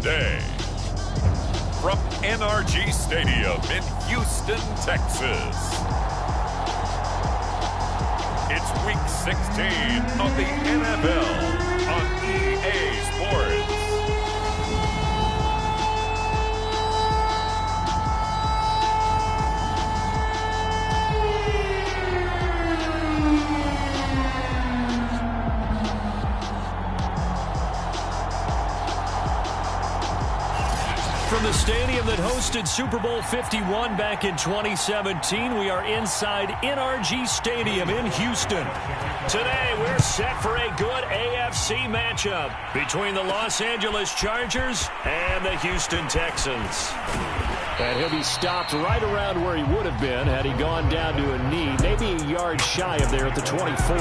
today. From NRG Stadium in Houston, Texas. It's Week 16 of the NFL on EA Sports. From the stadium that hosted Super Bowl 51 back in 2017, we are inside NRG Stadium in Houston. Today, we're set for a good AFC matchup between the Los Angeles Chargers and the Houston Texans. And he'll be stopped right around where he would have been had he gone down to a knee, maybe a yard shy of there at the 24.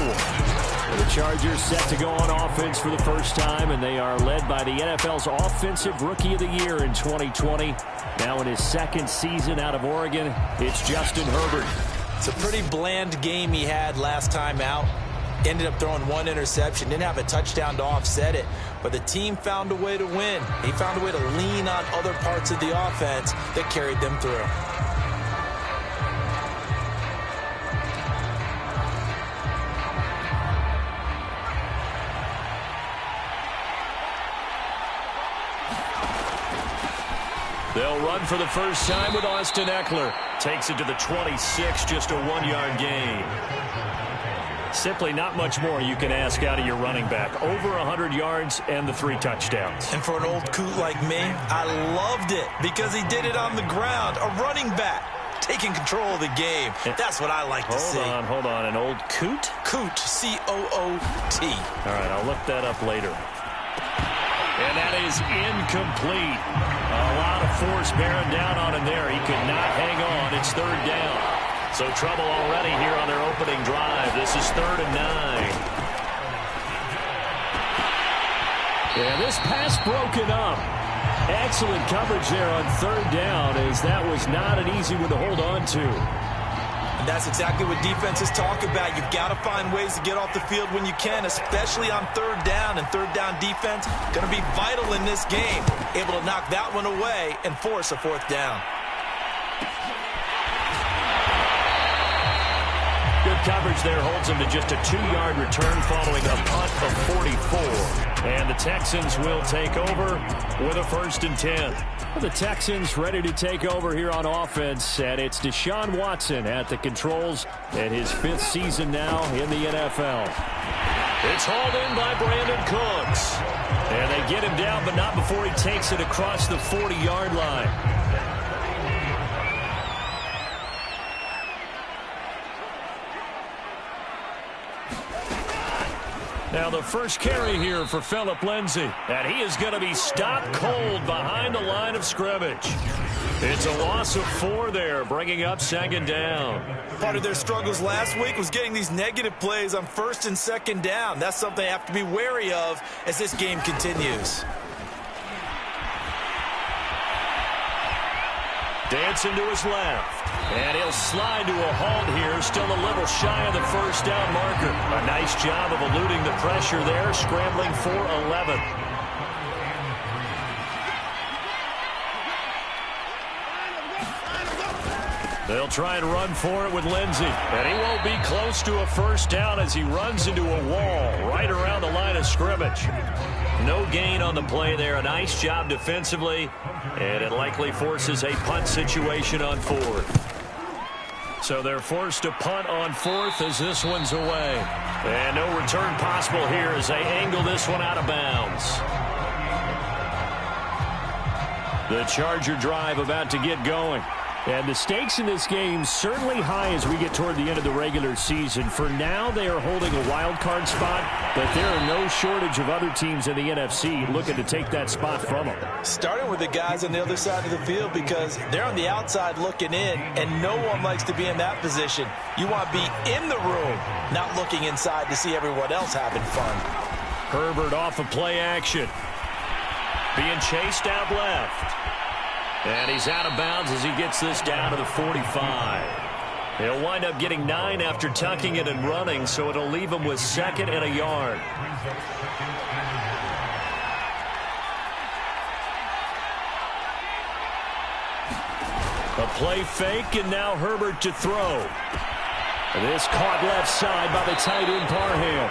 The Chargers set to go on offense for the first time, and they are led by the NFL's Offensive Rookie of the Year in 2020. Now in his second season out of Oregon, it's Justin Herbert. It's a pretty bland game he had last time out. Ended up throwing one interception, didn't have a touchdown to offset it, but the team found a way to win. He found a way to lean on other parts of the offense that carried them through. They'll run for the first time with Austin Ekeler. Takes it to the 26, just a 1-yard gain. Simply not much more you can ask out of your running back. Over 100 yards and the 3 touchdowns. And for an old coot like me, I loved it because he did it on the ground. A running back taking control of the game. That's what I like to see. Hold on. An old coot? Coot, C-O-O-T. All right, I'll look that up later. And that is incomplete. A lot of force bearing down on him there. He could not hang on. It's 3rd down. So trouble already here on their opening drive. This is 3rd and 9. And this pass broken up. Excellent coverage there on 3rd down, as that was not an easy one to hold on to. And that's exactly what defenses talk about. You've got to find ways to get off the field when you can, especially on 3rd down. And 3rd down defense going to be vital in this game. Able to knock that one away and force a 4th down. Good coverage there holds him to just a 2-yard return following a punt of 44. And the Texans will take over with a 1st and 10. The Texans ready to take over here on offense, and it's Deshaun Watson at the controls in his 5th season now in the NFL. It's hauled in by Brandon Cooks. And they get him down, but not before he takes it across the 40-yard line. Now the first carry here for Phillip Lindsay. And he is going to be stopped cold behind the line of scrimmage. It's a loss of 4 there, bringing up 2nd down. Part of their struggles last week was getting these negative plays on 1st and 2nd down. That's something they have to be wary of as this game continues. Dancing to his left. And he'll slide to a halt here, still a little shy of the 1st down marker. A nice job of eluding the pressure there, scrambling for 11. They'll try and run for it with Lindsay. And he won't be close to a 1st down as he runs into a wall right around the line of scrimmage. No gain on the play there. A nice job defensively. And it likely forces a punt situation on 4th. So they're forced to punt on 4th as this one's away. And no return possible here as they angle this one out of bounds. The Charger drive about to get going. And the stakes in this game certainly high as we get toward the end of the regular season. For now, they are holding a wild card spot, but there are no shortage of other teams in the NFC looking to take that spot from them. Starting with the guys on the other side of the field because they're on the outside looking in, and no one likes to be in that position. You want to be in the room, not looking inside to see everyone else having fun. Herbert off of play action. Being chased out left. And he's out of bounds as he gets this down to the 45. He'll wind up getting 9 after tucking it and running, so it'll leave him with 2nd and a yard. A play fake, and now Herbert to throw. This caught left side by the tight end Parham.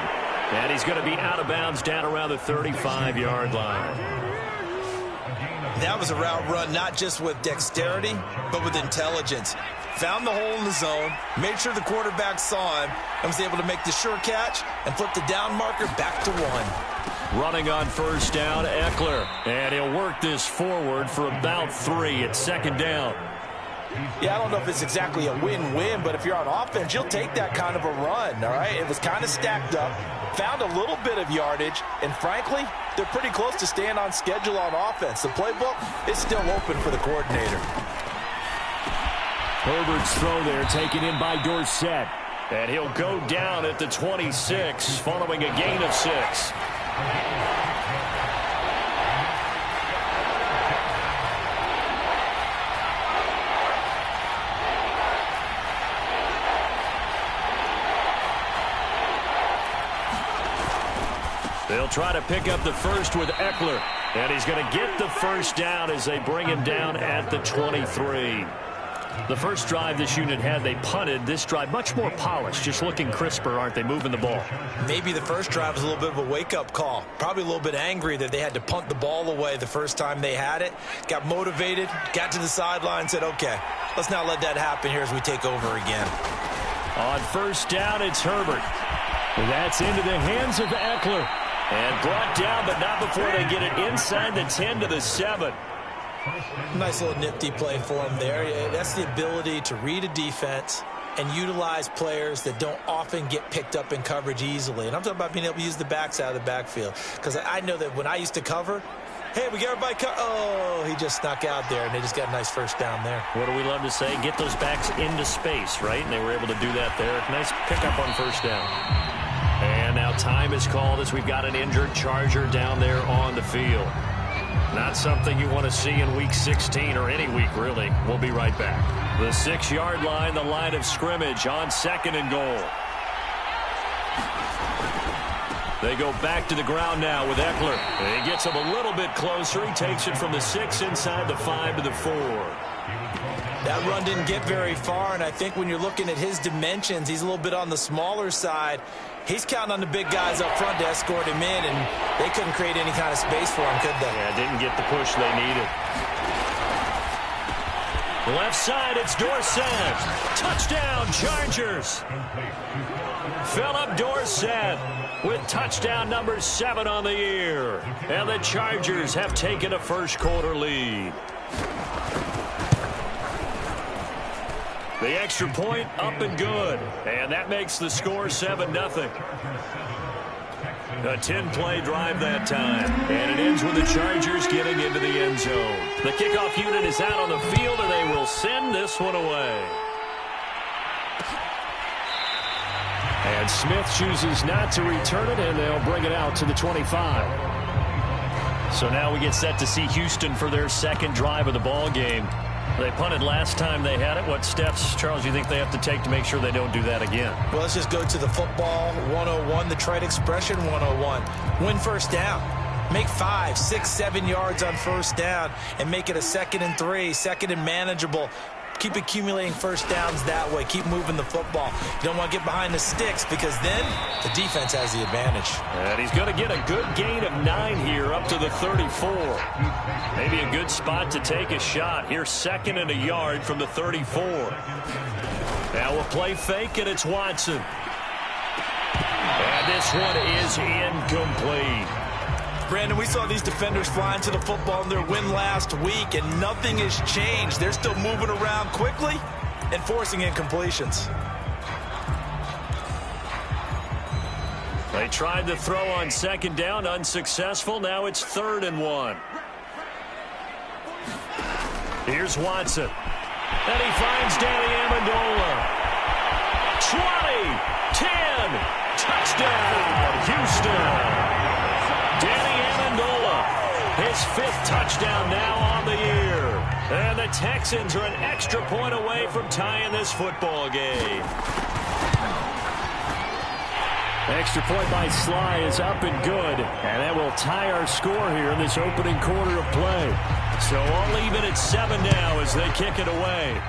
And he's going to be out of bounds down around the 35-yard line. That was a route run not just with dexterity, but with intelligence. Found the hole in the zone, made sure the quarterback saw him, and was able to make the sure catch and flip the down marker back to 1. Running on first down, Eckler. And he'll work this forward for about 3 at second down. Yeah, I don't know if it's exactly a win-win, but if you're on offense, you'll take that kind of a run, all right? It was kind of stacked up, found a little bit of yardage, and frankly, they're pretty close to staying on schedule on offense. The playbook is still open for the coordinator. Herbert's throw there taken in by Dorsett. And he'll go down at the 26 following a gain of 6. They'll try to pick up the first with Eckler. And he's going to get the first down as they bring him down at the 23. The first drive this unit had, they punted. This drive, much more polished, just looking crisper, aren't they, moving the ball? Maybe the first drive was a little bit of a wake-up call. Probably a little bit angry that they had to punt the ball away the first time they had it. Got motivated, got to the sideline, said, okay, let's not let that happen here as we take over again. On first down, it's Herbert. That's into the hands of Eckler. And brought down, but not before they get it inside the 10 to the 7. Nice little nifty play for him there. That's the ability to read a defense and utilize players that don't often get picked up in coverage easily. And I'm talking about being able to use the backs out of the backfield. Because I know that when I used to cover, hey, we got everybody oh, he just snuck out there, and they just got a nice first down there. What do we love to say? Get those backs into space, right? And they were able to do that there. Nice pickup on first down. And now time is called as we've got an injured Charger down there on the field. Not something you want to see in Week 16 or any week, really. We'll be right back. The 6-yard line, the line of scrimmage on second and goal. They go back to the ground now with Eckler. He gets him a little bit closer. He takes it from the 6 inside the 5 to the 4. That run didn't get very far, and I think when you're looking at his dimensions, he's a little bit on the smaller side. He's counting on the big guys up front to escort him in, and they couldn't create any kind of space for him, could they? Yeah, didn't get the push they needed. Left side, it's Dorsett. Touchdown, Chargers. Philip Dorsett with touchdown number 7 on the year. And the Chargers have taken a first-quarter lead. The extra point up and good. And that makes the score 7-0. A 10-play drive that time. And it ends with the Chargers getting into the end zone. The kickoff unit is out on the field, and they will send this one away. And Smith chooses not to return it, and they'll bring it out to the 25. So now we get set to see Houston for their second drive of the ball game. They punted last time they had it. What steps, Charles, do you think they have to take to make sure they don't do that again? Well, let's just go to the football 101, the trade expression 101. Win first down. Make 5, 6, 7 yards on first down and make it a 2nd and 3, second and manageable. Keep accumulating first downs that way. Keep moving the football. You don't want to get behind the sticks because then the defense has the advantage. And he's going to get a good gain of 9 here up to the 34. Maybe a good spot to take a shot. Here, 2nd and a yard from the 34. Now we'll play fake, and it's Watson. And this one is incomplete. Brandon, we saw these defenders flying to the football in their win last week, and nothing has changed. They're still moving around quickly and forcing incompletions. They tried to throw on second down, unsuccessful. Now it's 3rd and 1. Here's Watson. And he finds Danny Amendola. 20, 10, touchdown, Houston. Danny Amendola, his 5th touchdown now on the year. And the Texans are an extra point away from tying this football game. Extra point by Sly is up and good. And that will tie our score here in this opening quarter of play. So all even at 7 now as they kick it away.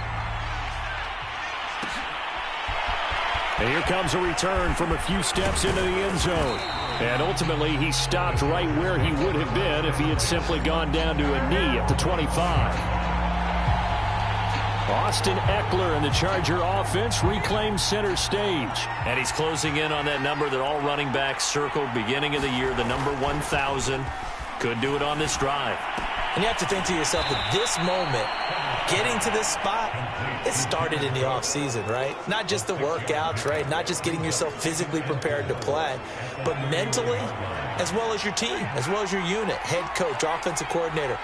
And here comes a return from a few steps into the end zone. And ultimately, he stopped right where he would have been if he had simply gone down to a knee at the 25. Austin Ekeler and the Charger offense reclaims center stage. And he's closing in on that number that all running backs circled beginning of the year, the number 1,000. Could do it on this drive. And you have to think to yourself, at this moment, getting to this spot, it started in the offseason, right? Not just the workouts, right? Not just getting yourself physically prepared to play, but mentally, as well as your team, as well as your unit, head coach, offensive coordinator.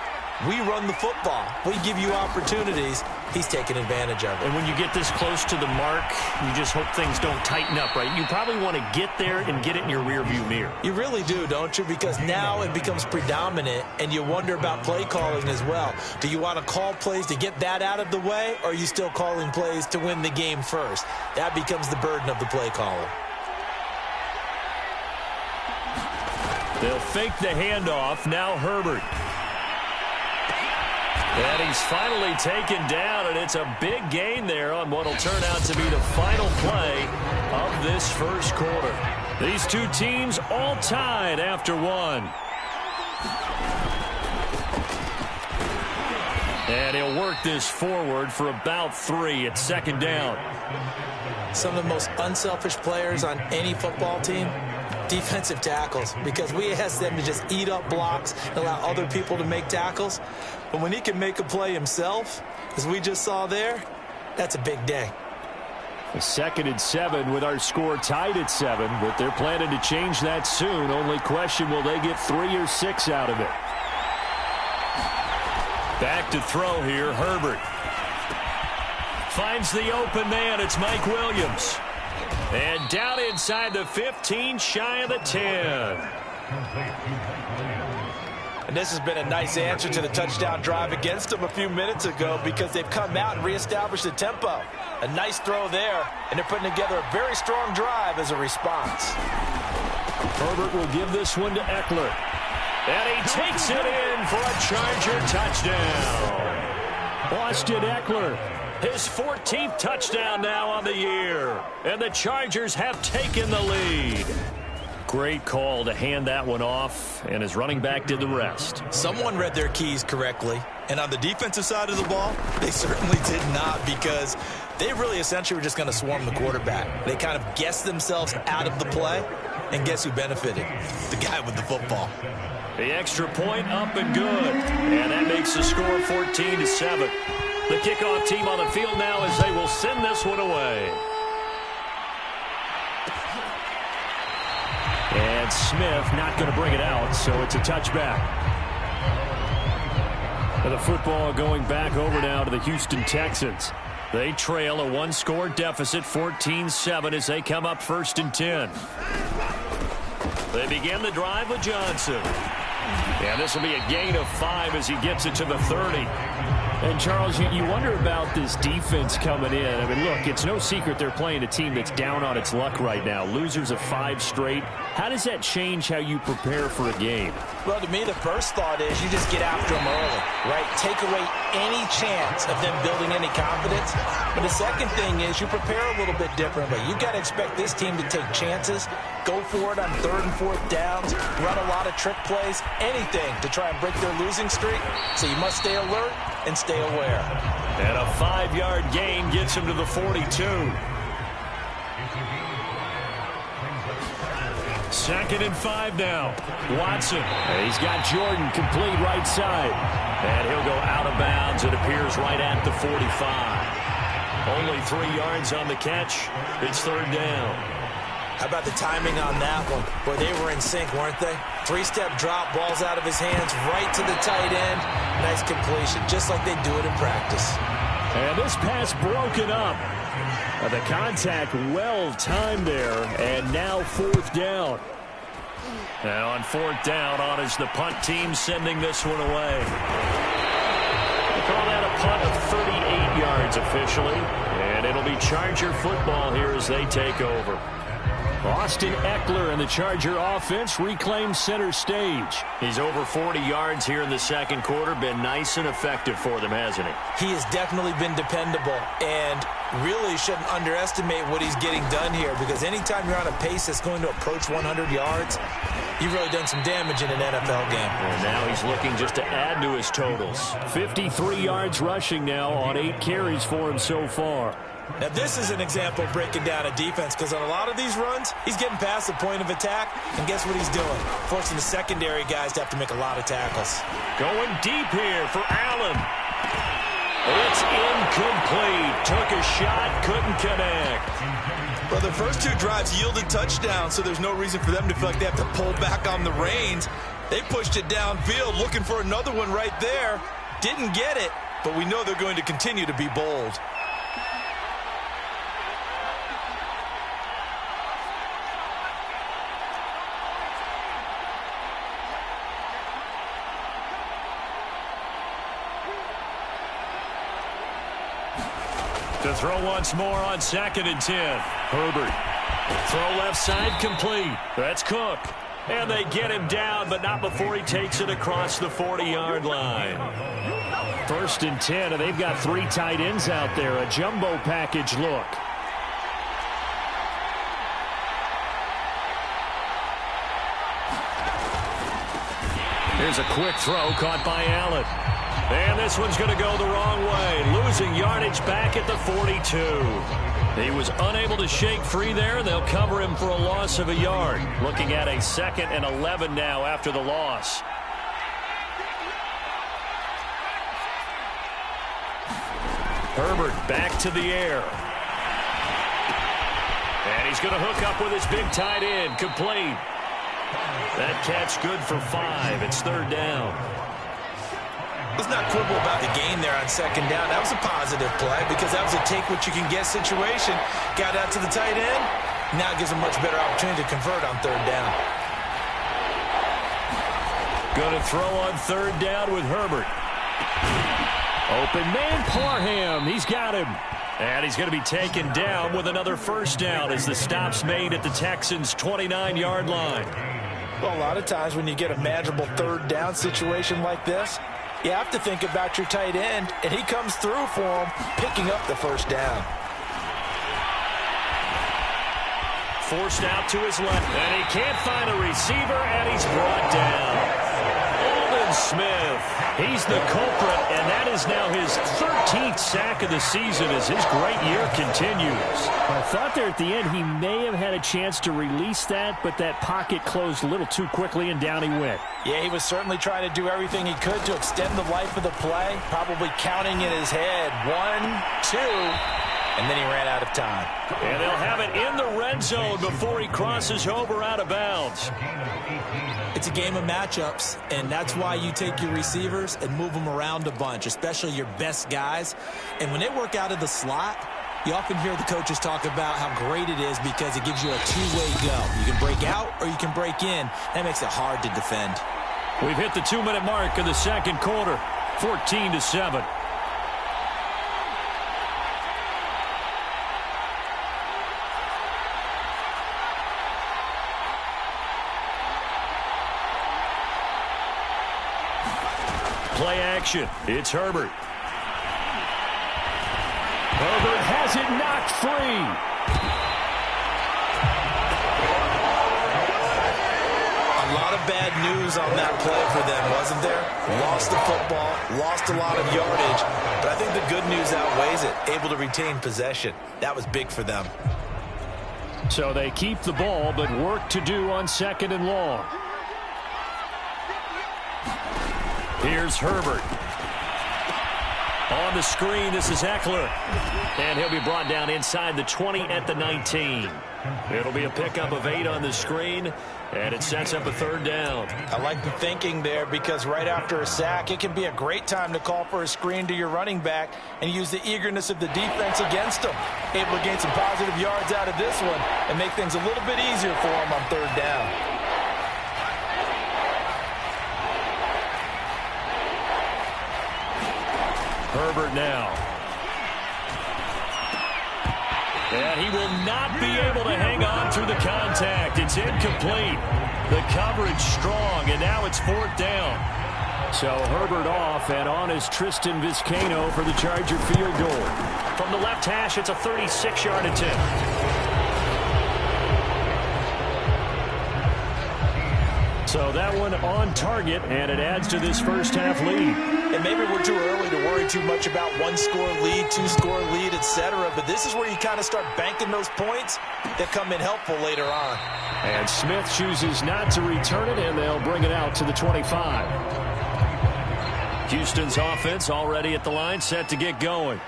We run the football. We give you opportunities. He's taking advantage of it. And when you get this close to the mark, you just hope things don't tighten up, right? You probably want to get there and get it in your rearview mirror. You really do, don't you? Because now it becomes predominant, and you wonder about play calling as well. Do you want to call plays to get that out of the way, or are you still calling plays to win the game first? That becomes the burden of the play caller. They'll fake the handoff. Now Herbert. And he's finally taken down, and it's a big gain there on what will turn out to be the final play of this first quarter. These two teams all tied after one. And he'll work this forward for about 3 at second down. Some of the most unselfish players on any football team, defensive tackles, because we ask them to just eat up blocks and allow other people to make tackles. But when he can make a play himself, as we just saw there, that's a big day. A 2nd and 7 with our score tied at 7, but they're planning to change that soon. Only question, will they get 3 or 6 out of it? Back to throw here, Herbert. Finds the open man, it's Mike Williams. And down inside the 15, shy of the 10. And this has been a nice answer to the touchdown drive against them a few minutes ago, because they've come out and reestablished the tempo. A nice throw there, and they're putting together a very strong drive as a response. Herbert will give this one to Ekeler. And he takes it in for a Charger touchdown. Austin Ekeler, his 14th touchdown now on the year. And the Chargers have taken the lead. Great call to hand that one off, and his running back did the rest. Someone read their keys correctly, and on the defensive side of the ball, they certainly did not, because they really essentially were just going to swarm the quarterback. They kind of guessed themselves out of the play, and guess who benefited? The guy with the football. The extra point up and good, and that makes the score 14-7. The kickoff team on the field now as they will send this one away. And Smith not going to bring it out, so it's a touchback. And the football going back over now to the Houston Texans. They trail a one-score deficit, 14-7, as they come up 1st and 10. They begin the drive with Johnson. And this will be a gain of 5 as he gets it to the 30. And, Charles, you wonder about this defense coming in. I mean, look, it's no secret they're playing a team that's down on its luck right now. Losers of 5 straight. How does that change how you prepare for a game? Well, to me, the first thought is you just get after them early, right? Take away any chance of them building any confidence. But the second thing is you prepare a little bit differently. You've got to expect this team to take chances, go for it on 3rd and 4th downs, run a lot of trick plays, anything to try and break their losing streak. So you must stay alert and stay aware. And a 5-yard gain gets him to the 42. 2nd and 5 now. Watson. And he's got Jordan complete right side. And he'll go out of bounds. It appears right at the 45. Only 3 yards on the catch. It's 3rd down. How about the timing on that one? Boy, they were in sync, weren't they? 3-step drop, ball's out of his hands, right to the tight end. Nice completion, just like they do it in practice. And this pass broken up. The contact well timed there, and now 4th down. Now on 4th down, on is the punt team sending this one away. They call that a punt of 38 yards officially, and it'll be Charger football here as they take over. Austin Ekeler and the Charger offense reclaims center stage. He's over 40 yards here in the second quarter. Been nice and effective for them, hasn't he? He has definitely been dependable, and really shouldn't underestimate what he's getting done here, because anytime you're on a pace that's going to approach 100 yards, you've really done some damage in an NFL game. And now he's looking just to add to his totals. 53 yards rushing now on 8 carries for him so far. Now, this is an example of breaking down a defense, because on a lot of these runs, he's getting past the point of attack, and guess what he's doing? Forcing the secondary guys to have to make a lot of tackles. Going deep here for Allen. It's incomplete. Took a shot, couldn't connect. Well, the first 2 drives yielded touchdowns, so there's no reason for them to feel like they have to pull back on the reins. They pushed it downfield, looking for another one right there. Didn't get it, but we know they're going to continue to be bold. To throw once more on 2nd and 10. Herbert. Throw left side complete. That's Cook. And they get him down, but not before he takes it across the 40-yard line. 1st and 10, and they've got 3 tight ends out there. A jumbo package look. Here's a quick throw caught by Allen. And this one's going to go the wrong way. Losing yardage back at the 42. He was unable to shake free there. They'll cover him for a loss of a yard. Looking at a 2nd and 11 now after the loss. Herbert back to the air. And he's going to hook up with his big tight end. Complete. That catch good for 5. It's 3rd down. Let's not quibble about the gain there on 2nd down. That was a positive play, because that was a take-what-you-can-get situation. Got out to the tight end. Now it gives a much better opportunity to convert on 3rd down. Going to throw on 3rd down with Herbert. Open man, Parham. He's got him. And he's going to be taken down with another 1st down as the stop's made at the Texans' 29-yard line. Well, a lot of times when you get a manageable 3rd down situation like this, you have to think about your tight end, and he comes through for him, picking up the 1st down. Forced out to his left, and he can't find a receiver, and he's brought down. Aldon Smith, he's the culprit, and that is now his 13th sack of the season as his great year continues. I thought there at the end he may have had a chance to release that, but that pocket closed a little too quickly, and down he went. Yeah, he was certainly trying to do everything he could to extend the life of the play, probably counting in his head 1, 2, and then he ran out of time. And they'll have it in the red zone before he crosses over out of bounds. It's a game of matchups, and that's why you take your receivers and move them around a bunch, especially your best guys. And when they work out of the slot, you often hear the coaches talk about how great it is because it gives you a two-way go. You can break out or you can break in. That makes it hard to defend. We've hit the 2-minute mark of the second quarter, 14-7. Play action. It's Herbert. Herbert has it knocked free. A lot of bad news on that play for them, wasn't there? Lost the football, lost a lot of yardage, but I think the good news outweighs it. Able to retain possession. That was big for them. So they keep the ball, but work to do on 2nd and long. Here's Herbert. On the screen, this is Ekeler. And he'll be brought down inside the 20 at the 19. It'll be a pickup of 8 on the screen, and it sets up a 3rd down. I like the thinking there because right after a sack, it can be a great time to call for a screen to your running back and use the eagerness of the defense against them. Able to gain some positive yards out of this one and make things a little bit easier for them on 3rd down. Herbert now. And he will not be able to hang on through the contact. It's incomplete. The coverage strong, and now it's 4th down. So Herbert off, and on is Tristan Vizcaino for the Charger field goal. From the left hash, it's a 36-yard attempt. So that one on target, and it adds to this first half lead. And maybe we're too early to worry too much about 1-score lead, 2-score lead, etc. But this is where you kind of start banking those points that come in helpful later on. And Smith chooses not to return it, and they'll bring it out to the 25. Houston's offense already at the line, set to get going.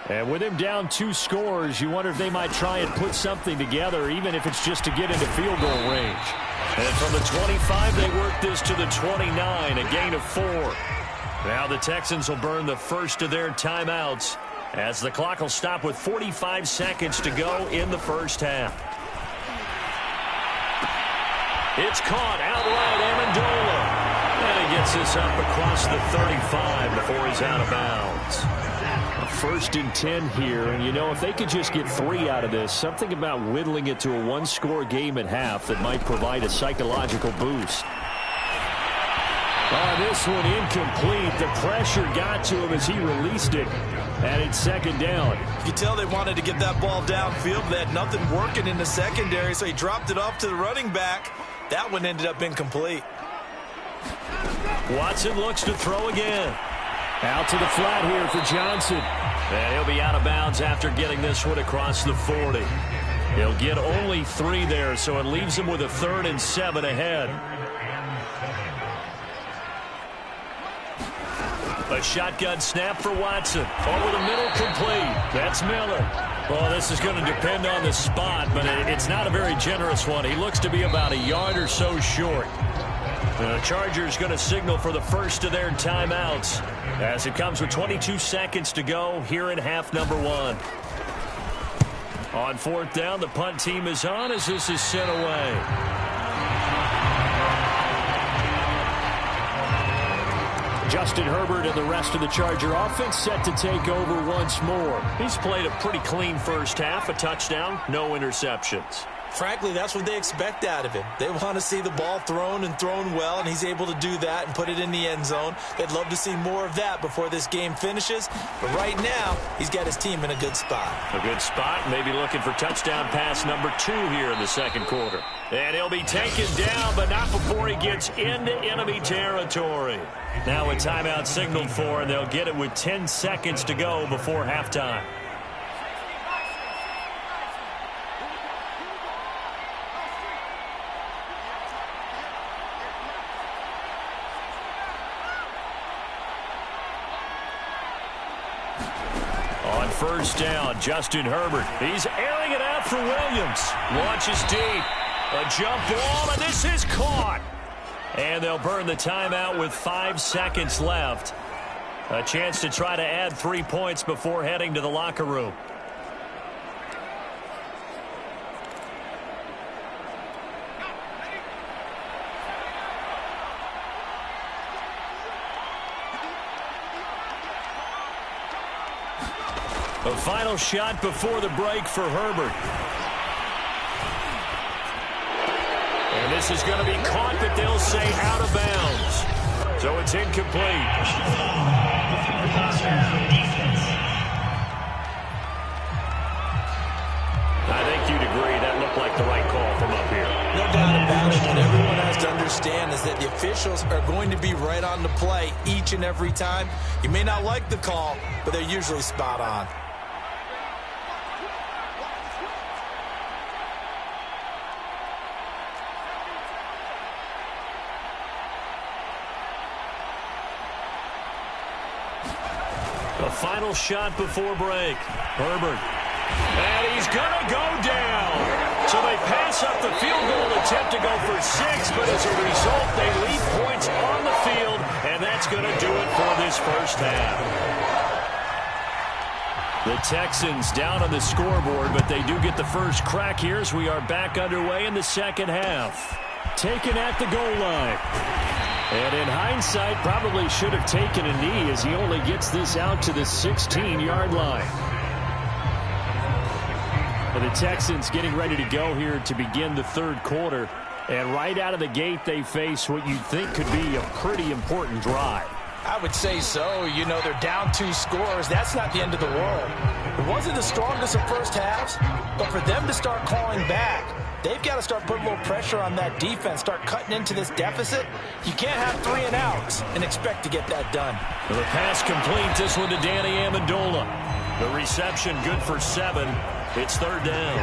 And with him down 2 scores, you wonder if they might try and put something together, even if it's just to get into field goal range. And from the 25, they work this to the 29, a gain of 4. Now the Texans will burn the first of their timeouts as the clock will stop with 45 seconds to go in the first half. It's caught outright, Amendola. And he gets this up across the 35 before he's out of bounds. A 1st and 10 here, and you know, if they could just get 3 out of this, something about whittling it to a 1-score game at half that might provide a psychological boost. This one incomplete. The pressure got to him as he released it, and it's 2nd down. You can tell they wanted to get that ball downfield. They had nothing working in the secondary, so he dropped it off to the running back. That one ended up incomplete. Watson looks to throw again. Out to the flat here for Johnson. And he'll be out of bounds after getting this one across the 40. He'll get only 3 there, so it leaves him with a 3rd and 7 ahead. A shotgun snap for Watson. Over the middle, complete. That's Miller. Well, this is going to depend on the spot, but it's not a very generous one. He looks to be about a yard or so short. The Chargers going to signal for the first of their timeouts as it comes with 22 seconds to go here in half number 1. On 4th down, the punt team is on as this is sent away. Justin Herbert and the rest of the Charger offense set to take over once more. He's played a pretty clean first half, a touchdown, no interceptions. Frankly, that's what they expect out of him. They want to see the ball thrown and thrown well, and he's able to do that and put it in the end zone. They'd love to see more of that before this game finishes. But right now, he's got his team in a good spot. A good spot, maybe looking for touchdown pass number 2 here in the 2nd quarter. And he'll be taken down, but not before he gets into enemy territory. Now a timeout signaled for, and they'll get it with 10 seconds to go before halftime. On 1st down, Justin Herbert. He's airing it out for Williams. Launches deep. A jump ball, and this is caught. And they'll burn the timeout with 5 seconds left. A chance to try to add 3 points before heading to the locker room. A final shot before the break for Herbert. And this is going to be caught, but they'll say out of bounds. So it's incomplete. I think you'd agree that looked like the right call from up here. No doubt about it. What everyone has to understand is that the officials are going to be right on the play each and every time. You may not like the call, but they're usually spot on. A final shot before break. Herbert. And he's going to go down. So they pass up the field goal attempt to go for 6, but as a result, they leave points on the field, and that's going to do it for this first half. The Texans down on the scoreboard, but they do get the first crack here as we are back underway in the second half. Taken at the goal line. And in hindsight, probably should have taken a knee as he only gets this out to the 16-yard line. But The Texans getting ready to go here to begin the third quarter. And right out of the gate, they face what you'd think could be a pretty important drive. I would say so. You know, they're down 2 scores. That's not the end of the world. It wasn't the strongest of first halves, but for them to start clawing back, they've got to start putting a little pressure on that defense, start cutting into this deficit. You can't have 3 and outs and expect to get that done. The pass complete. This one to Danny Amendola. The reception good for 7. It's third down.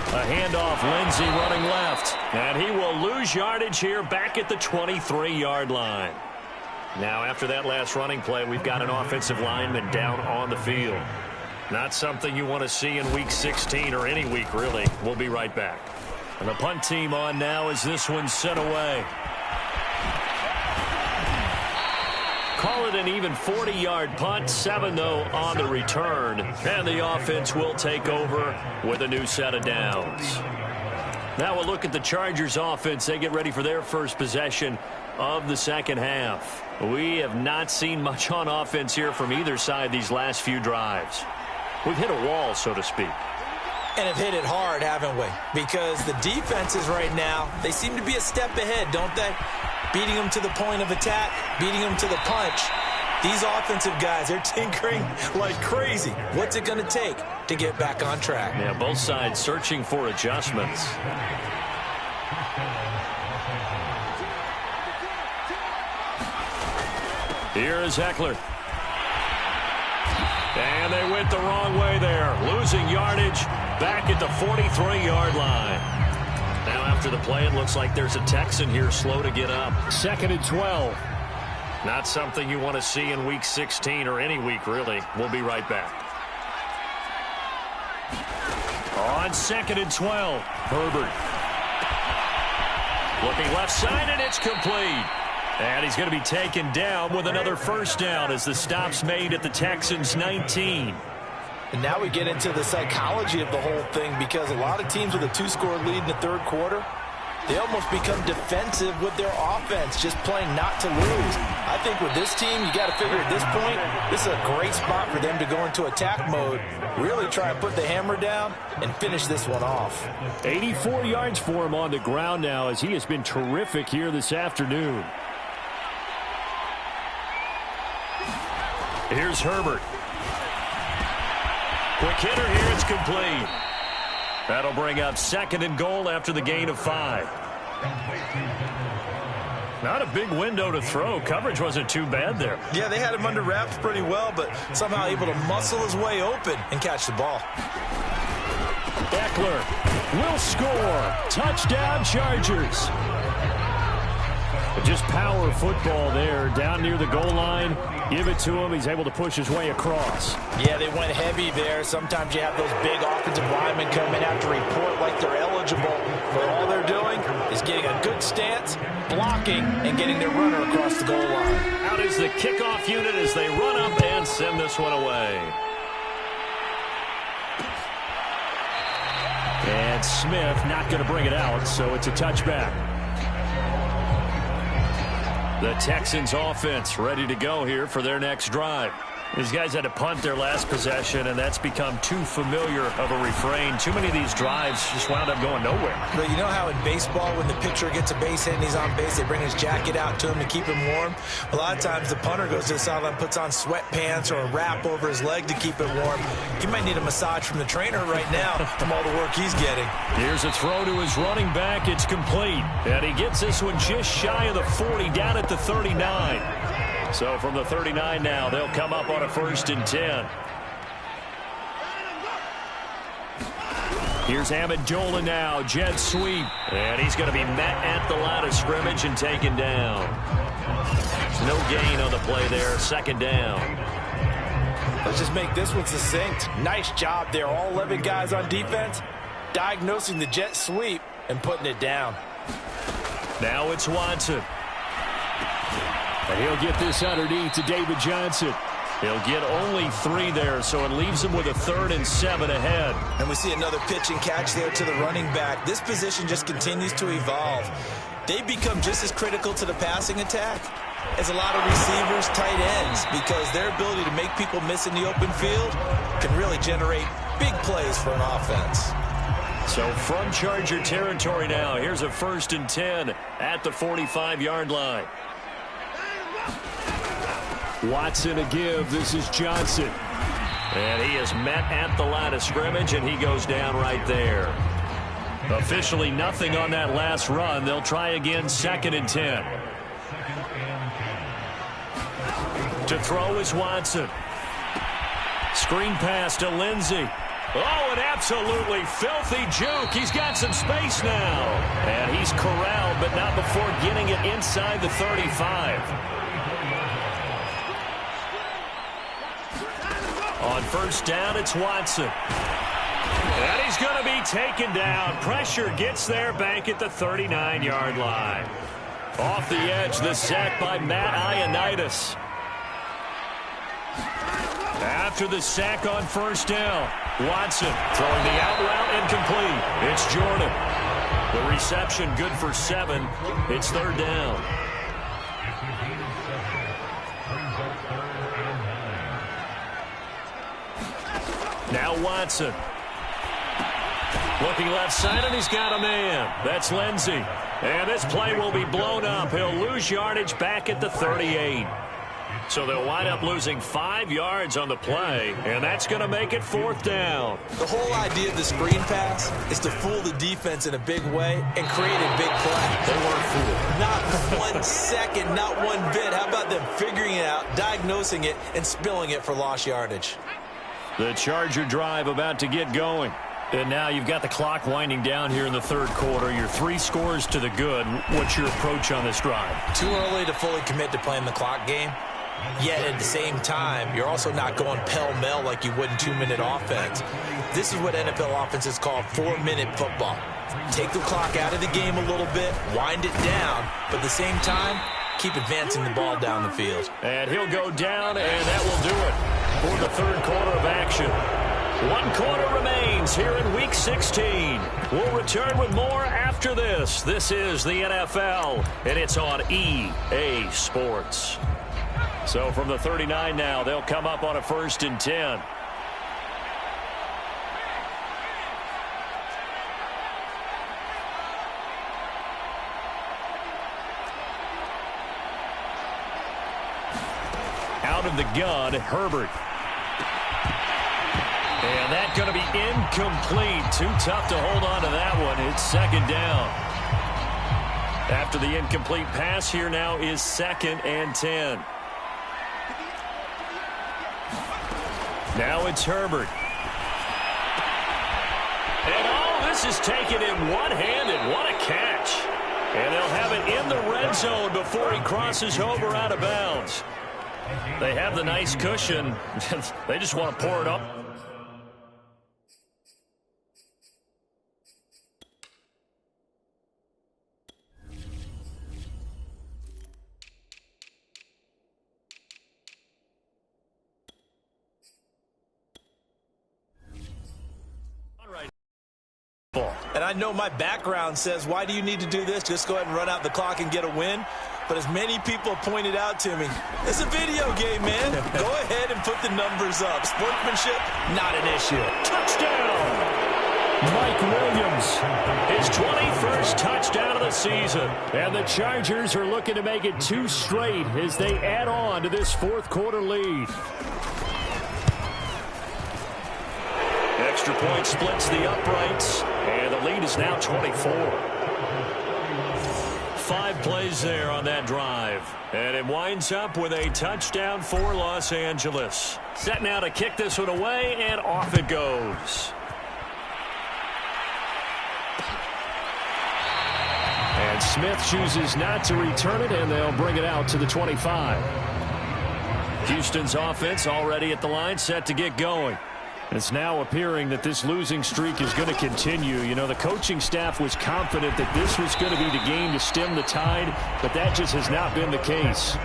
A handoff, Lindsey running left. And he will lose yardage here back at the 23-yard line. Now, after that last running play, we've got an offensive lineman down on the field. Not something you want to see in Week 16 or any week, really. We'll be right back. And the punt team on now as this one's sent away. Call it an even 40-yard punt. 7, though, on the return. And the offense will take over with a new set of downs. Now we'll look at the Chargers offense. They get ready for their first possession of the second half. We have not seen much on offense here from either side these last few drives. We've hit a wall, so to speak. And have hit it hard, haven't we? Because the defenses right now, they seem to be a step ahead, don't they? Beating them to the point of attack, beating them to the punch. These offensive guys, they're tinkering like crazy. What's it going to take to get back on track? Yeah, both sides searching for adjustments. Here is Eckler. And they went the wrong way there. Losing yardage back at the 43-yard line. Now after the play, it looks like there's a Texan here slow to get up. 2nd and 12. Not something you want to see in Week 16 or any week, really. We'll be right back. On 2nd and 12, Herbert. Looking left side, and it's complete. And he's going to be taken down with another first down as the stop's made at the Texans' 19. And now we get into the psychology of the whole thing, because a lot of teams with a 2-score lead in the third quarter, they almost become defensive with their offense, just playing not to lose. I think with this team, you got to figure at this point, this is a great spot for them to go into attack mode, really try and put the hammer down and finish this one off. 84 yards for him on the ground now, as he has been terrific here this afternoon. Here's Herbert. Quick hitter here, it's complete. That'll bring up 2nd and goal after the gain of 5. Not a big window to throw. Coverage wasn't too bad there. Yeah, they had him under wraps pretty well, but somehow able to muscle his way open and catch the ball. Eckler will score. Touchdown, Chargers. Just power football there down near the goal line. Give it to him. He's able to push his way across. Yeah, they went heavy there. Sometimes you have those big offensive linemen come in after report like they're eligible, but all they're doing is getting a good stance, blocking, and getting their runner across the goal line. Out is the kickoff unit as they run up and send this one away. And Smith not going to bring it out, so it's a touchback. The Texans offense ready to go here for their next drive. These guys had to punt their last possession, and that's become too familiar of a refrain. Too many of these drives just wound up going nowhere. But you know how in baseball, when the pitcher gets a base hit and he's on base, they bring his jacket out to him to keep him warm? A lot of times the punter goes to the sideline, puts on sweatpants or a wrap over his leg to keep it warm. He might need a massage from the trainer right now from all the work he's getting. Here's a throw to his running back. It's complete. And he gets this one just shy of the 40, down at the 39. So from the 39 now, they'll come up on a 1st and 10. Here's Amendola now, jet sweep. And he's going to be met at the line of scrimmage and taken down. No gain on the play there, 2nd down. Let's just make this one succinct. Nice job there, all 11 guys on defense, diagnosing the jet sweep and putting it down. Now it's Watson. And he'll get this underneath to David Johnson. He'll get only 3 there, so it leaves him with a 3rd and 7 ahead. And we see another pitch and catch there to the running back. This position just continues to evolve. They become just as critical to the passing attack is a lot of receivers, tight ends, because their ability to make people miss in the open field can really generate big plays for an offense. So from Charger territory now, here's a 1st and 10 at the 45-yard line. Watson a give. This is Johnson. And he is met at the line of scrimmage, and he goes down right there. Officially nothing on that last run. They'll try again, 2nd and 10. To throw is Watson. Screen pass to Lindsey. Oh, an absolutely filthy juke. He's got some space now. And he's corralled, but not before getting it inside the 35. On 1st down, it's Watson. And he's going to be taken down. Pressure gets there back at the 39-yard line. Off the edge, the sack by Matt Ioannidis. After the sack on 1st down, Watson throwing the out route incomplete. It's Jordan. The reception good for 7. It's 3rd down. Now Watson. Looking left side, and he's got a man. That's Lindsey. And this play will be blown up. He'll lose yardage back at the 38. So they'll wind up losing 5 yards on the play, and that's going to make it 4th down. The whole idea of the screen pass is to fool the defense in a big way and create a big play. They weren't fooled. Not 1 second, not one bit. How about them figuring it out, diagnosing it, and spilling it for lost yardage? The Charger drive about to get going. And now you've got the clock winding down here in the 3rd quarter. You're 3 scores to the good. What's your approach on this drive? Too early to fully commit to playing the clock game. Yet at the same time, you're also not going pell-mell like you would in 2-minute offense. This is what NFL offenses call 4-minute football. Take the clock out of the game a little bit, wind it down, but at the same time, keep advancing the ball down the field. And he'll go down, and that will do it for the 3rd quarter of action. 1 quarter remains here in Week 16. We'll return with more after this. This is the NFL, and it's on EA Sports. So from the 39 now, they'll come up on a 1st and 10. Out of the gun, Herbert. And that's going to be incomplete. Too tough to hold on to that one. It's 2nd down. After the incomplete pass, here now is 2nd and 10. Now it's Herbert. And all this is taken in one-handed. What a catch. And they'll have it in the red zone before he crosses over out of bounds. They have the nice cushion. They just want to pour it up. And I know my background says, why do you need to do this? Just go ahead and run out the clock and get a win. But as many people pointed out to me, it's a video game, man. Go ahead and put the numbers up. Sportsmanship, not an issue. Touchdown! Mike Williams, his 21st touchdown of the season. And the Chargers are looking to make it 2 straight as they add on to this 4th quarter lead. Extra point splits the uprights, and the lead is now 24. 5 plays there on that drive, and it winds up with a touchdown for Los Angeles. Set now to kick this one away, and off it goes. And Smith chooses not to return it, and they'll bring it out to the 25. Houston's offense already at the line, set to get going. It's now appearing that this losing streak is going to continue. You know, the coaching staff was confident that this was going to be the game to stem the tide, but that just has not been the case.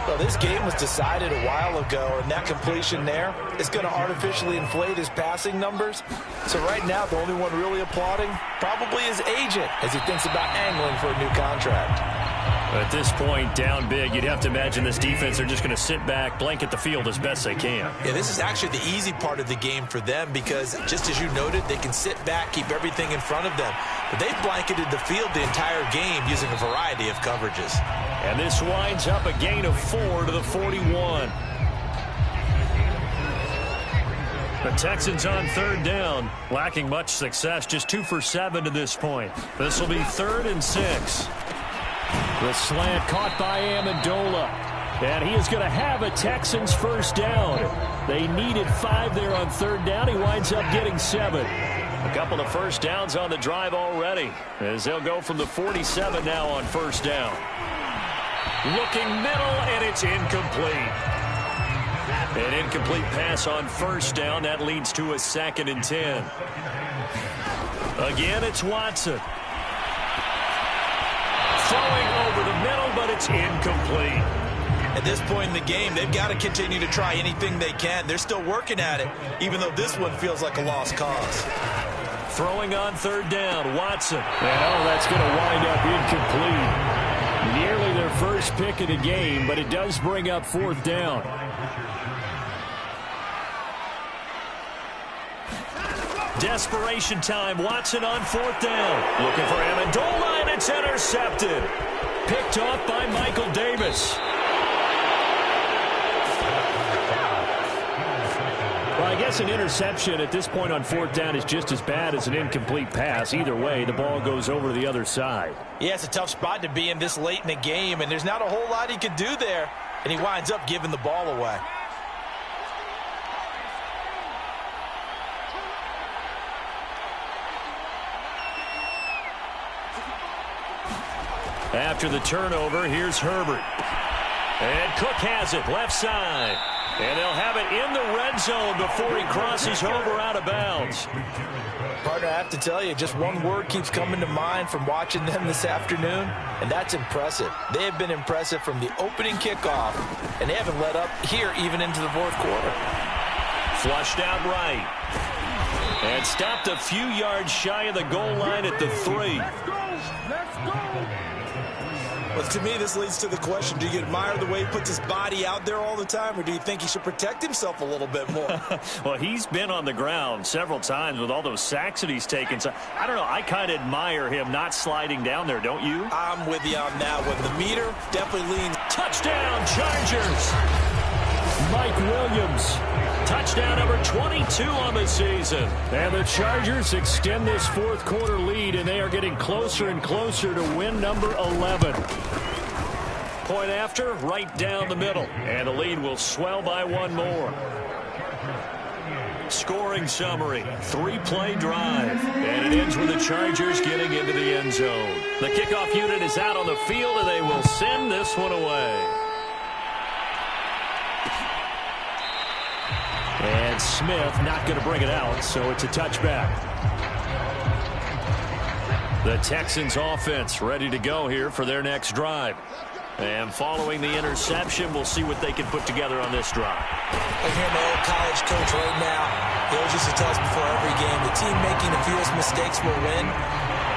Well, this game was decided a while ago, and that completion there is going to artificially inflate his passing numbers. So right now, the only one really applauding probably his agent as he thinks about angling for a new contract. At this point, down big, you'd have to imagine this defense are just going to sit back, blanket the field as best they can. Yeah, this is actually the easy part of the game for them because, just as you noted, they can sit back, keep everything in front of them. But they've blanketed the field the entire game using a variety of coverages. And this winds up a gain of 4 to the 41. The Texans on third down, lacking much success, just 2 for 7 to this point. This will be 3rd and 6. The slant caught by Amendola. And he is going to have a Texans first down. They needed 5 there on third down. He winds up getting 7. A couple of first downs on the drive already, as they'll go from the 47 now on first down. Looking middle, and it's incomplete. An incomplete pass on first down. That leads to a 2nd and 10. Again, it's Watson. Throwing over the middle, but it's incomplete. At this point in the game, they've got to continue to try anything they can. They're still working at it, even though this one feels like a lost cause. Throwing on third down, Watson. And that's going to wind up incomplete. Nearly their first pick of the game, but it does bring up 4th down. Desperation time. Watson on 4th down. Looking for Amendola, and it's intercepted. Picked off by Michael Davis. Well, I guess an interception at this point on 4th down is just as bad as an incomplete pass. Either way, the ball goes over to the other side. Yeah, it's a tough spot to be in this late in the game, and there's not a whole lot he could do there, and he winds up giving the ball away. After the turnover, here's Herbert. And Cook has it, left side. And they'll have it in the red zone before he crosses over out of bounds. Partner, I have to tell you, just one word keeps coming to mind from watching them this afternoon, and that's impressive. They have been impressive from the opening kickoff, and they haven't let up here even into the 4th quarter. Flushed out right. And stopped a few yards shy of the goal line at the 3. Let's go. Well, to me, this leads to the question, do you admire the way he puts his body out there all the time, or do you think he should protect himself a little bit more? Well, he's been on the ground several times with all those sacks that he's taken. So, I don't know, I kind of admire him not sliding down there, don't you? I'm with you on that one. The meter definitely leans. Touchdown, Chargers! Mike Williams. Touchdown number 22 on the season. And the Chargers extend this 4th quarter lead, and they are getting closer and closer to win number 11. Point after, right down the middle. And the lead will swell by 1 more. Scoring summary, 3-play drive. And it ends with the Chargers getting into the end zone. The kickoff unit is out on the field, and they will send this one away. And Smith not going to bring it out, so it's a touchback. The Texans offense ready to go here for their next drive. And following the interception, we'll see what they can put together on this drive. I hear my old college coach right now. He always used to tell us before every game, the team making the fewest mistakes will win.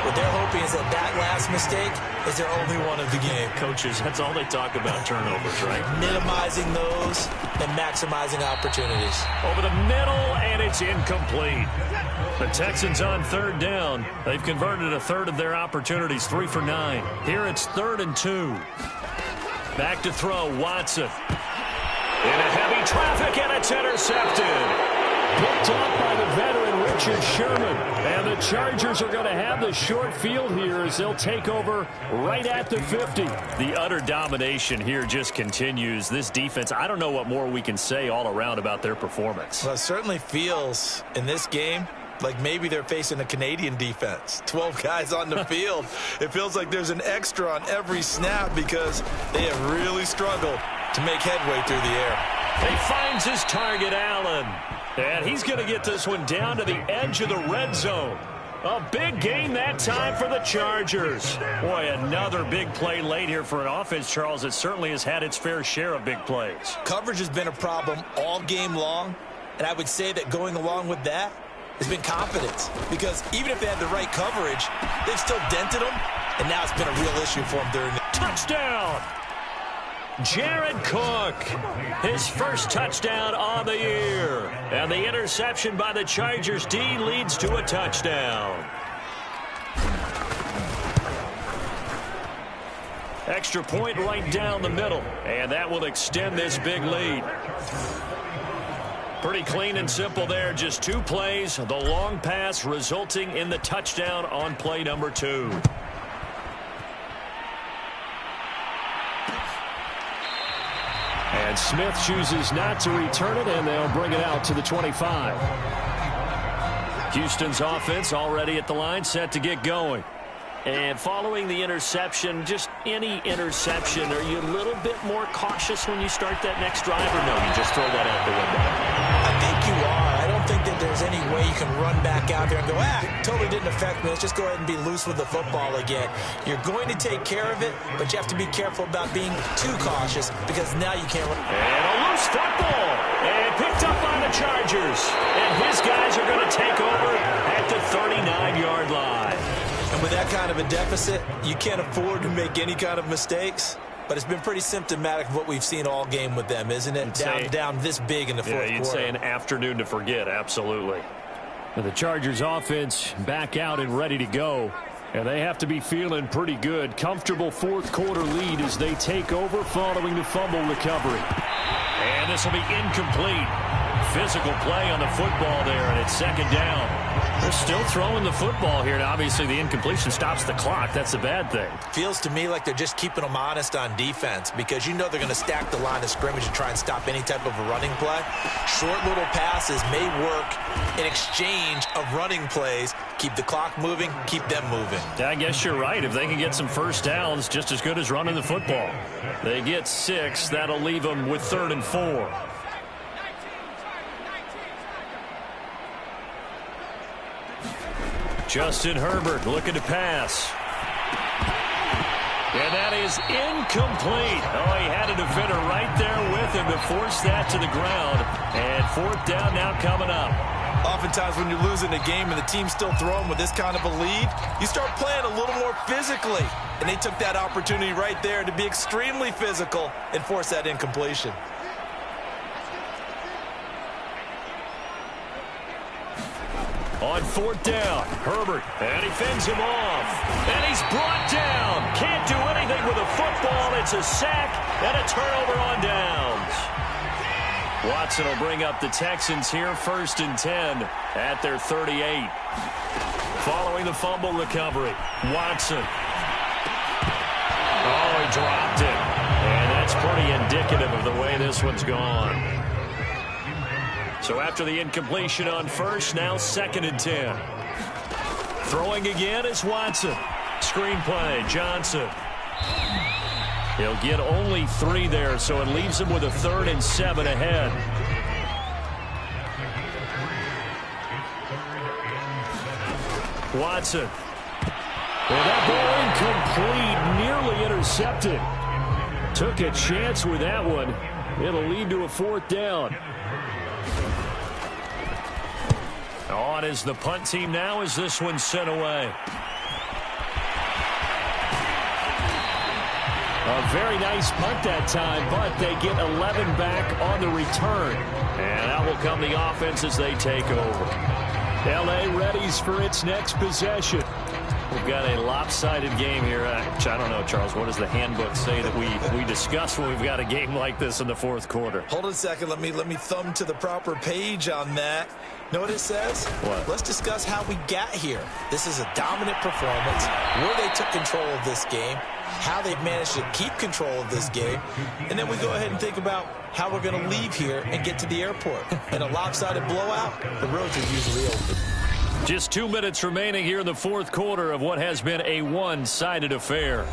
What they're hoping is that that last mistake is their only one of the game. Coaches, that's all they talk about, turnovers, right? Minimizing those and maximizing opportunities. Over the middle, and it's incomplete. The Texans on third down. They've converted a third of their opportunities, 3 for 9. Here it's 3rd and 2. Back to throw, Watson. In a heavy traffic, and it's intercepted. Picked off by the veteran Richard Sherman. And the Chargers are going to have the short field here as they'll take over right at the 50. The utter domination here just continues. This defense, I don't know what more we can say all around about their performance. Well, it certainly feels in this game like maybe they're facing a Canadian defense. 12 guys on the field. It feels like there's an extra on every snap because they have really struggled to make headway through the air. He finds his target, Allen. And he's going to get this one down to the edge of the red zone. A big gain that time for the Chargers. Boy, another big play late here for an offense, Charles, that certainly has had its fair share of big plays. Coverage has been a problem all game long, and I would say that going along with that has been confidence. Because even if they had the right coverage, they've still dented them, and now it's been a real issue for them during the Touchdown! Jared Cook, his first touchdown on the year. And the interception by the Chargers D leads to a touchdown. Extra point right down the middle, and that will extend this big lead. Pretty clean and simple there, just 2 plays, the long pass resulting in the touchdown on play number 2. And Smith chooses not to return it, and they'll bring it out to the 25. Houston's offense already at the line, set to get going. And following the interception, just any interception, are you a little bit more cautious when you start that next drive, or no, you just throw that out the window? I think you are. I don't think that there's any way you can run back out there and go, totally didn't affect me. Let's just go ahead and be loose with the football again. You're going to take care of it, but you have to be careful about being too cautious because now you can't run. And a loose football. And picked up by the Chargers. And his guys are going to take over at the 39-yard line. And with that kind of a deficit, you can't afford to make any kind of mistakes. But it's been pretty symptomatic of what we've seen all game with them, isn't it? Down this big in the fourth quarter. Yeah, you'd say an afternoon to forget, absolutely. And the Chargers offense back out and ready to go. And they have to be feeling pretty good. Comfortable fourth quarter lead as they take over following the fumble recovery. And this will be incomplete. Physical play on the football there, and it's second down. They're still throwing the football here, and obviously the incompletion stops the clock. That's a bad thing. Feels to me like they're just keeping them honest on defense because you know they're going to stack the line of scrimmage and try and stop any type of a running play. Short little passes may work in exchange of running plays. Keep the clock moving, keep them moving. I guess you're right. If they can get some first downs, just as good as running the football. They get 6. That'll leave them with 3rd and 4. Justin Herbert looking to pass. And that is incomplete. Oh, he had a defender right there with him to force that to the ground. And 4th down now coming up. Oftentimes when you're losing a game and the team's still throwing with this kind of a lead, you start playing a little more physically. And they took that opportunity right there to be extremely physical and force that incompletion. On 4th down, Herbert, and he fends him off. And he's brought down. Can't do anything with a football. It's a sack and a turnover on downs. Watson will bring up the Texans here, 1st and 10 at their 38. Following the fumble recovery, Watson. Oh, he dropped it. And that's pretty indicative of the way this one's gone. So after the incompletion on 1st, now 2nd and 10. Throwing again is Watson. Screen play, Johnson. He'll get only 3 there, so it leaves him with a 3rd and 7 ahead. Watson. Well, that ball incomplete, nearly intercepted. Took a chance with that one. It'll lead to a 4th down. On is the punt team now as this one's sent away. A very nice punt that time, but they get 11 back on the return. And out will come the offense as they take over. L.A. readies for its next possession. We've got a lopsided game here. I don't know, Charles, what does the handbook say that we discuss when we've got a game like this in the fourth quarter? Hold on a second. Let me thumb to the proper page on that. Know what it says? What? Let's discuss how we got here. This is a dominant performance, where they took control of this game, how they've managed to keep control of this game, and then we go ahead and think about how we're going to leave here and get to the airport. In a lopsided blowout, the roads are usually open. Just 2 minutes remaining here in the fourth quarter of what has been a one-sided affair.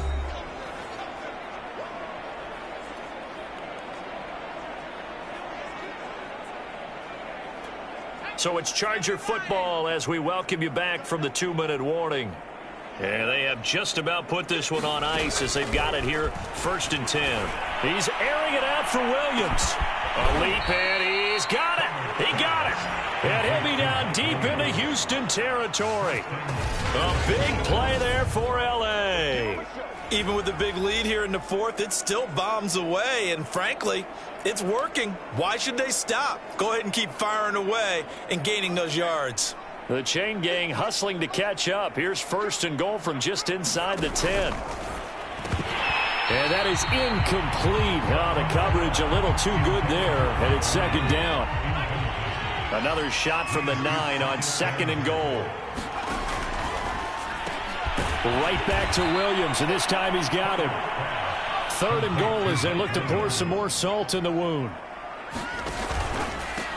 So it's Charger football as we welcome you back from the 2-minute warning. And they have just about put this one on ice as they've got it here, 1st and 10. He's airing it out for Williams. A leap, and he's got it. He got it. And he'll be down deep into Houston territory. A big play there for L.A. Even with the big lead here in the fourth, it still bombs away, and frankly, it's working. Why should they stop? Go ahead and keep firing away and gaining those yards. The chain gang hustling to catch up. Here's first and goal from just inside the 10. And that is incomplete. Oh, the coverage a little too good there, and it's second down. Another shot from the 9 on second and goal. Right back to Williams, and this time he's got him. Third and goal as they look to pour some more salt in the wound.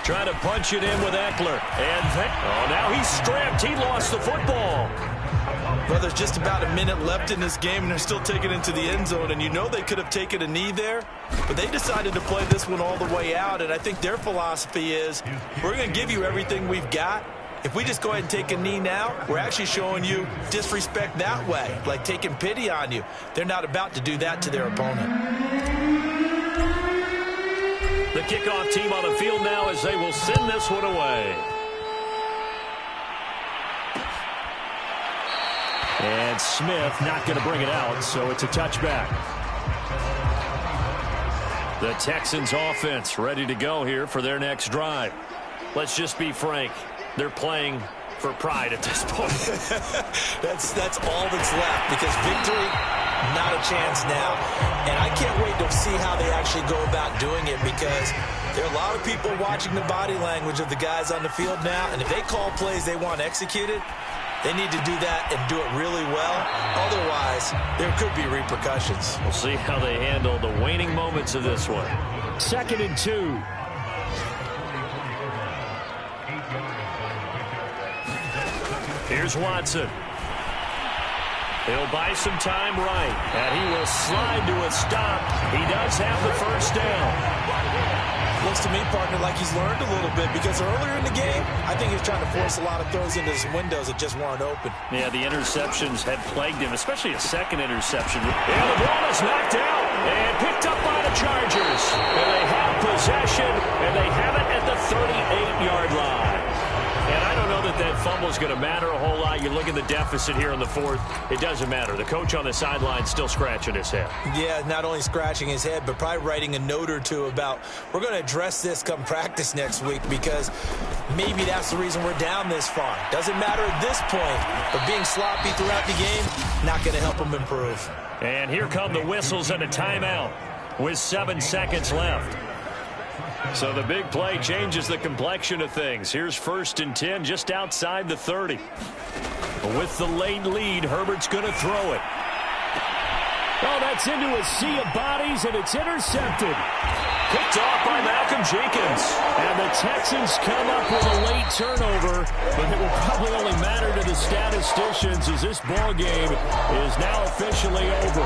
Trying to punch it in with Eckler. And now he's stripped. He lost the football. Well, there's just about a minute left in this game, and they're still taking it into the end zone. And you know they could have taken a knee there, but they decided to play this one all the way out. And I think their philosophy is, we're going to give you everything we've got. If we just go ahead and take a knee now, we're actually showing you disrespect that way, like taking pity on you. They're not about to do that to their opponent. The kickoff team on the field now as they will send this one away. And Smith not going to bring it out, so it's a touchback. The Texans offense ready to go here for their next drive. Let's just be frank. They're playing for pride at this point. That's all that's left, because victory, not a chance now. And I can't wait to see how they actually go about doing it, because there are a lot of people watching the body language of the guys on the field now, and if they call plays they want executed, they need to do that and do it really well. Otherwise, there could be repercussions. We'll see how they handle the waning moments of this one. 2nd and 2. Here's Watson. He'll buy some time right, and he will slide to a stop. He does have the first down. Looks to me, partner, like he's learned a little bit, because earlier in the game, I think he was trying to force a lot of throws into some windows that just weren't open. Yeah, the interceptions had plagued him, especially a second interception. And the ball is knocked out and picked up by the Chargers. And they have possession, and they have it at the 38-yard line. And I don't know that fumble is going to matter a whole lot. You look at the deficit here in the fourth, it doesn't matter. The coach on the sideline still scratching his head. Yeah, not only scratching his head, but probably writing a note or two about, we're going to address this come practice next week, because maybe that's the reason we're down this far. Doesn't matter at this point, but being sloppy throughout the game, not going to help him improve. And here come the whistles and a timeout with 7 seconds left. So the big play changes the complexion of things. Here's 1st and 10 just outside the 30. With the late lead, Herbert's going to throw it. Oh, that's into a sea of bodies, and it's intercepted. Picked off by Malcolm Jenkins. And the Texans come up with a late turnover, but it will probably only matter to the statisticians as this ball game is now officially over.